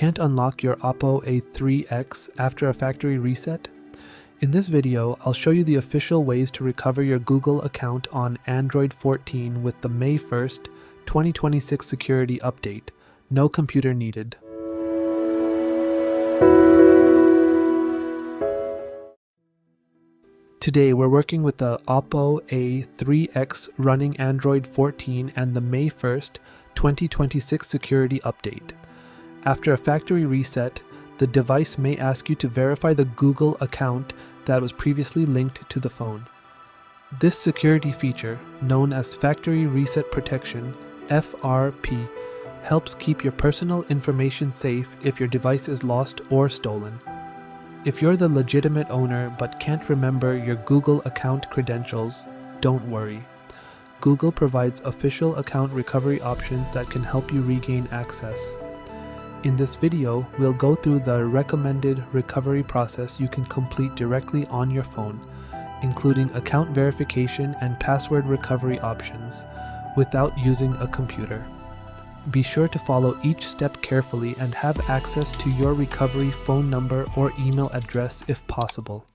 can't unlock your Oppo A3x after a factory reset? In this video, I'll show you the official ways to recover your Google account on Android 14 with the May 1st, 2026 security update. No computer needed. Today, we're working with the Oppo A3x running Android 14 and the May 1st, 2026 security update. After a factory reset, the device may ask you to verify the Google account that was previously linked to the phone. This security feature, known as Factory Reset Protection, FRP, helps keep your personal information safe if your device is lost or stolen. If you're the legitimate owner but can't remember your Google account credentials, don't worry. Google provides official account recovery options that can help you regain access. In this video, we'll go through the recommended recovery process you can complete directly on your phone, including account verification and password recovery options, without using a computer. Be sure to follow each step carefully and have access to your recovery phone number or email address if possible.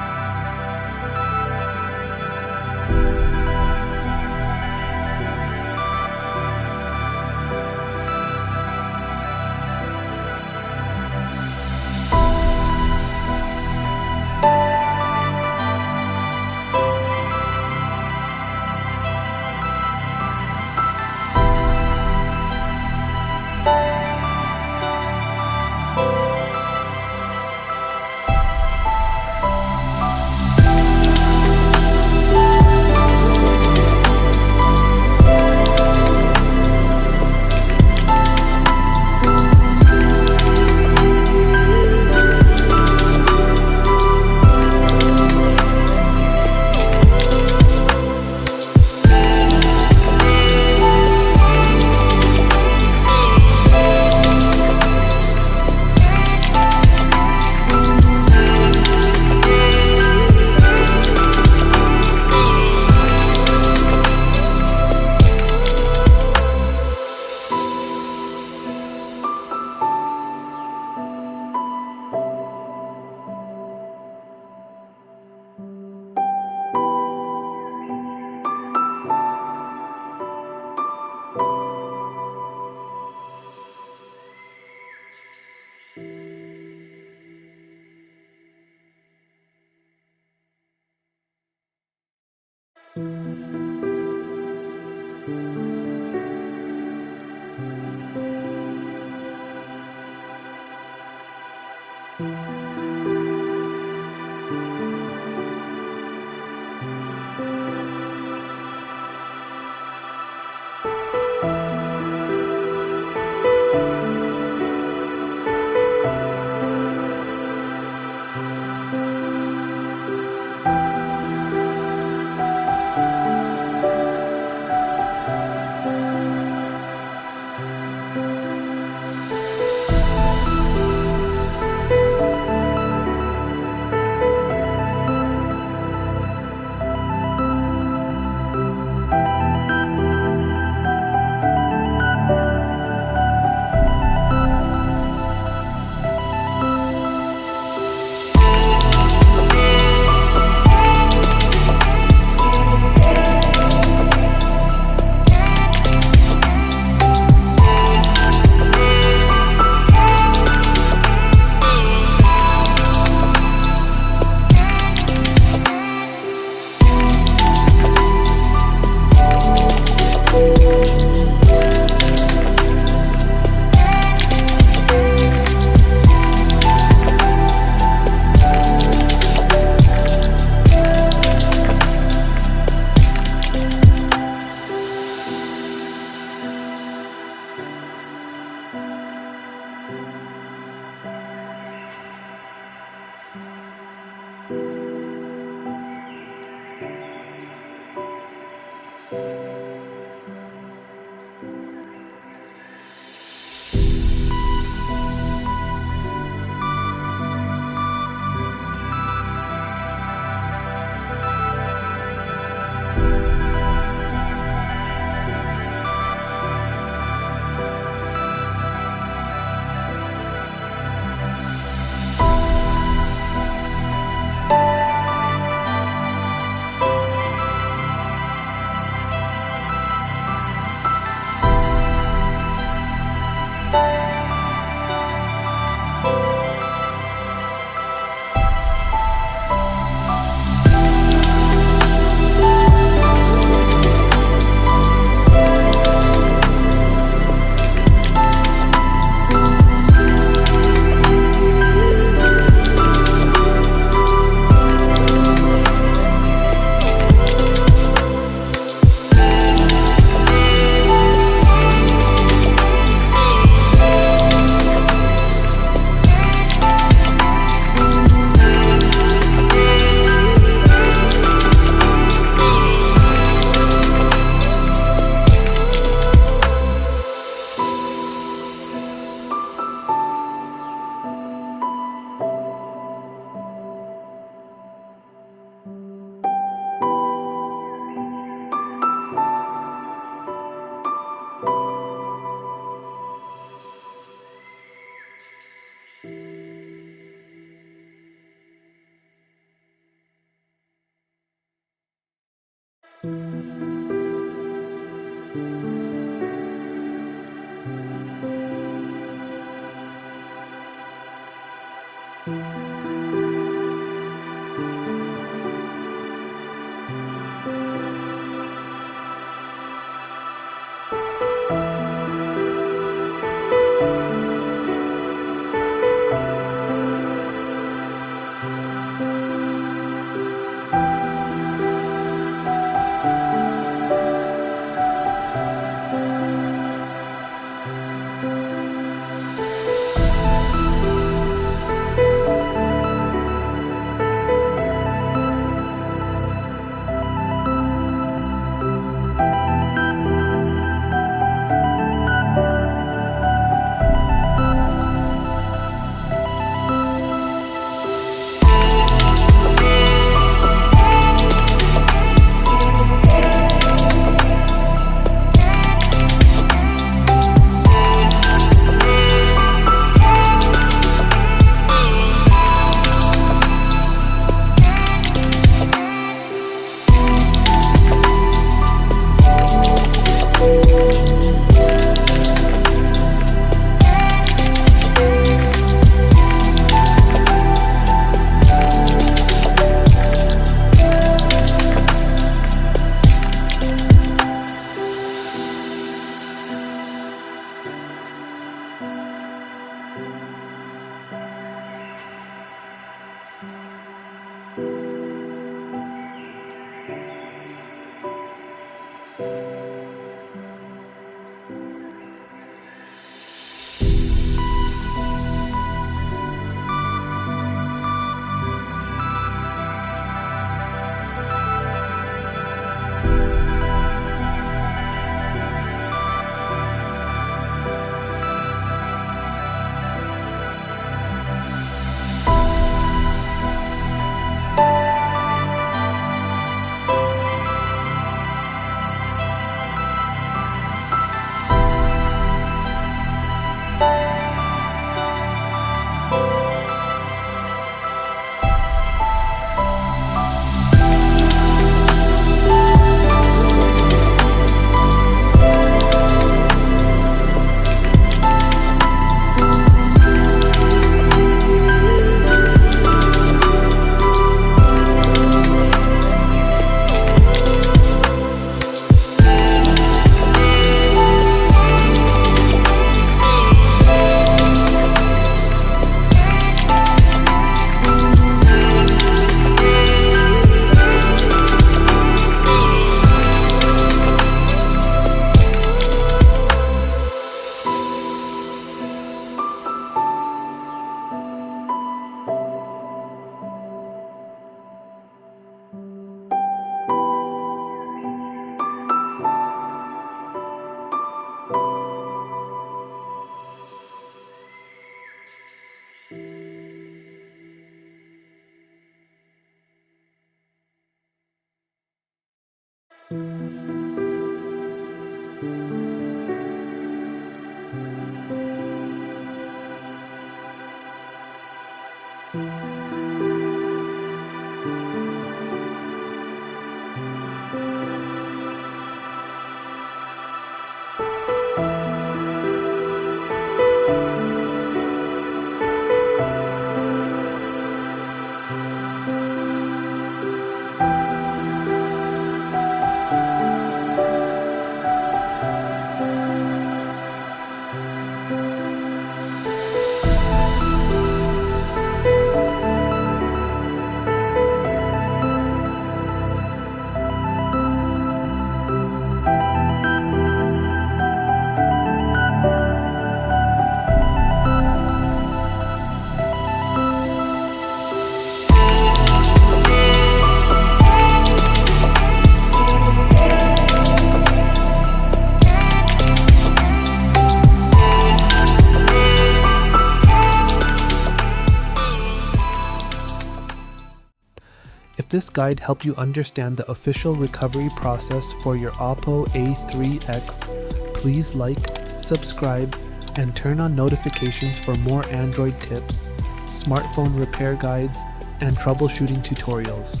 If this guide helped you understand the official recovery process for your Oppo A3x, please like, subscribe, and turn on notifications for more Android tips, smartphone repair guides, and troubleshooting tutorials.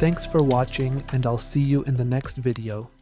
Thanks for watching, and I'll see you in the next video.